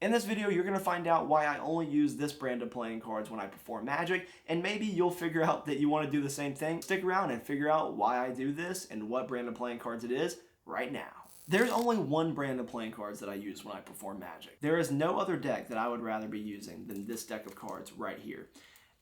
In this video, you're going to find out why I only use this brand of playing cards when I perform Magic, and maybe you'll figure out that you want to do the same thing. Stick around and figure out why I do this and what brand of playing cards it is right now. There's only one brand of playing cards that I use when I perform Magic. There is no other deck that I would rather be using than this deck of cards right here.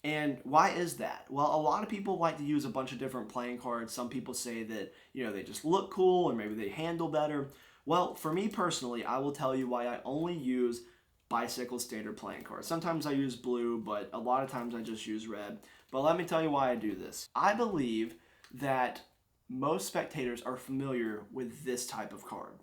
And why is that? Well, a lot of people like to use a bunch of different playing cards. Some people say that, they just look cool or maybe they handle better. Well, for me personally, I will tell you why I only use bicycle standard playing cards. Sometimes I use blue, but a lot of times I just use red. But let me tell you why I do this. I believe that most spectators are familiar with this type of card.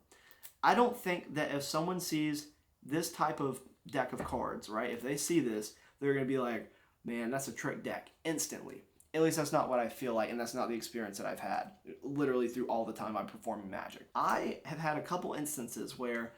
I don't think that if someone sees this type of deck of cards, right, if they see this, they're going to be like, man, that's a trick deck instantly. At least that's not what I feel like, and that's not the experience that I've had literally through all the time I'm performing Magic. I have had a couple instances where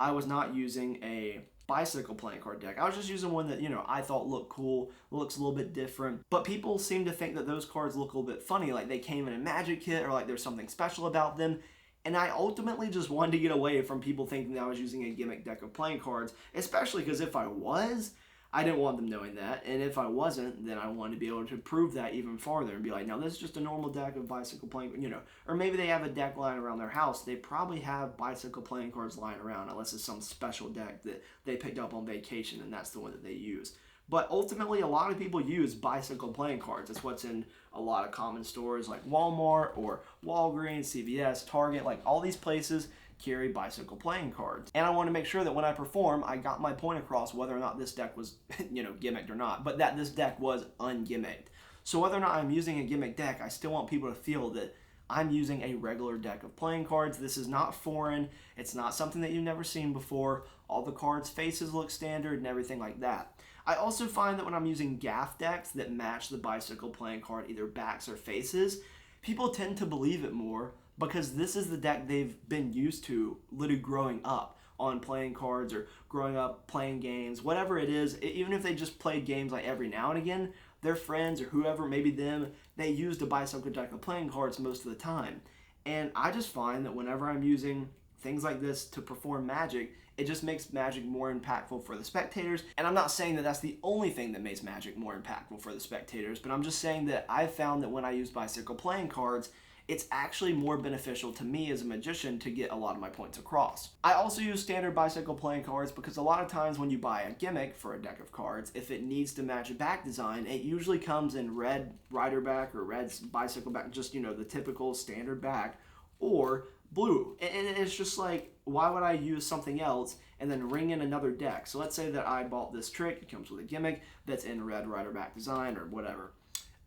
I was not using a bicycle playing card deck. I was just using one that, I thought looked cool, looks a little bit different. But people seem to think that those cards look a little bit funny, like they came in a Magic kit or like there's something special about them. And I ultimately just wanted to get away from people thinking that I was using a gimmick deck of playing cards, especially because if I was, I didn't want them knowing that, and if I wasn't, then I wanted to be able to prove that even farther and be like, no, this is just a normal deck of bicycle playing, or maybe they have a deck lying around their house. They probably have bicycle playing cards lying around, unless it's some special deck that they picked up on vacation and that's the one that they use. But ultimately, a lot of people use bicycle playing cards. It's what's in a lot of common stores like Walmart or Walgreens, CVS, Target, like all these places carry bicycle playing cards. And I want to make sure that when I perform, I got my point across whether or not this deck was, gimmicked or not, but that this deck was ungimmicked. So whether or not I'm using a gimmick deck, I still want people to feel that I'm using a regular deck of playing cards. This is not foreign. It's not something that you've never seen before. All the cards' faces look standard and everything like that. I also find that when I'm using gaff decks that match the bicycle playing card, either backs or faces, people tend to believe it more because this is the deck they've been used to literally growing up on playing cards or growing up playing games, whatever it is. Even if they just played games like every now and again, their friends or whoever, maybe them, they used a bicycle deck of playing cards most of the time. And I just find that whenever I'm using things like this to perform Magic, it just makes Magic more impactful for the spectators. And I'm not saying that that's the only thing that makes Magic more impactful for the spectators, but I'm just saying that I've found that when I use bicycle playing cards, it's actually more beneficial to me as a magician to get a lot of my points across. I also use standard bicycle playing cards because a lot of times when you buy a gimmick for a deck of cards, if it needs to match a back design, it usually comes in red rider back or red bicycle back, just, the typical standard back, or blue. And it's just like, why would I use something else and then ring in another deck? So let's say that I bought this trick, it comes with a gimmick that's in red rider back design or whatever.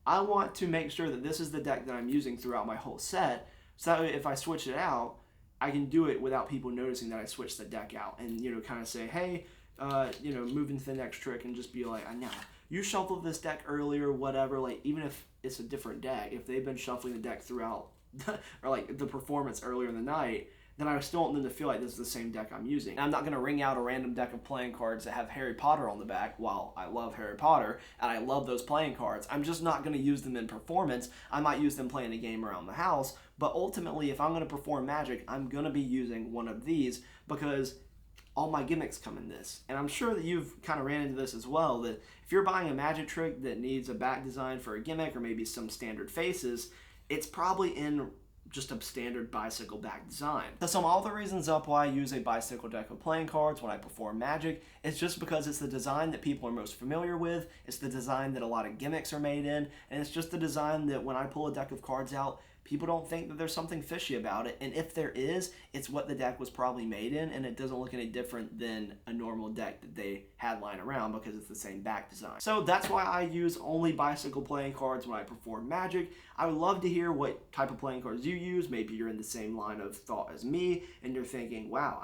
I want to make sure that this is the deck that I'm using throughout my whole set, so that if I switch it out, I can do it without people noticing that I switched the deck out, and kind of say, hey, move into the next trick, and just be like, I know you shuffled this deck earlier, whatever. Like, even if it's a different deck, if they've been shuffling the deck throughout or like the performance earlier in the night, then I still want them to feel like this is the same deck I'm using. And I'm not going to ring out a random deck of playing cards that have Harry Potter on the back. While I love Harry Potter and I love those playing cards, I'm just not going to use them in performance. I might use them playing a game around the house, but ultimately, if I'm going to perform Magic, I'm going to be using one of these because all my gimmicks come in this. And I'm sure that you've kind of ran into this as well, that if you're buying a Magic trick that needs a back design for a gimmick or maybe some standard faces, it's probably in just a standard bicycle back design. To sum all the reasons up why I use a bicycle deck of playing cards when I perform Magic, it's just because it's the design that people are most familiar with, it's the design that a lot of gimmicks are made in, and it's just the design that when I pull a deck of cards out, people don't think that there's something fishy about it, and if there is, it's what the deck was probably made in, and it doesn't look any different than a normal deck that they had lying around because it's the same back design. So that's why I use only bicycle playing cards when I perform Magic. I would love to hear what type of playing cards you use. Maybe you're in the same line of thought as me, and you're thinking, wow,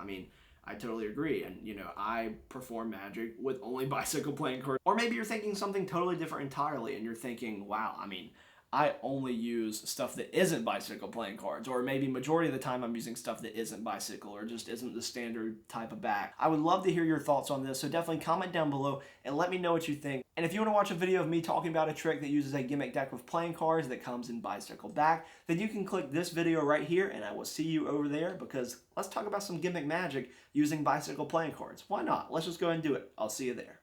I totally agree, and I perform Magic with only bicycle playing cards. Or maybe you're thinking something totally different entirely, and you're thinking, wow, I only use stuff that isn't bicycle playing cards, or maybe majority of the time I'm using stuff that isn't bicycle or just isn't the standard type of back. I would love to hear your thoughts on this, so definitely comment down below and let me know what you think. And if you want to watch a video of me talking about a trick that uses a gimmick deck with playing cards that comes in bicycle back, then you can click this video right here and I will see you over there, because let's talk about some gimmick magic using bicycle playing cards. Why not? Let's just go ahead and do it. I'll see you there.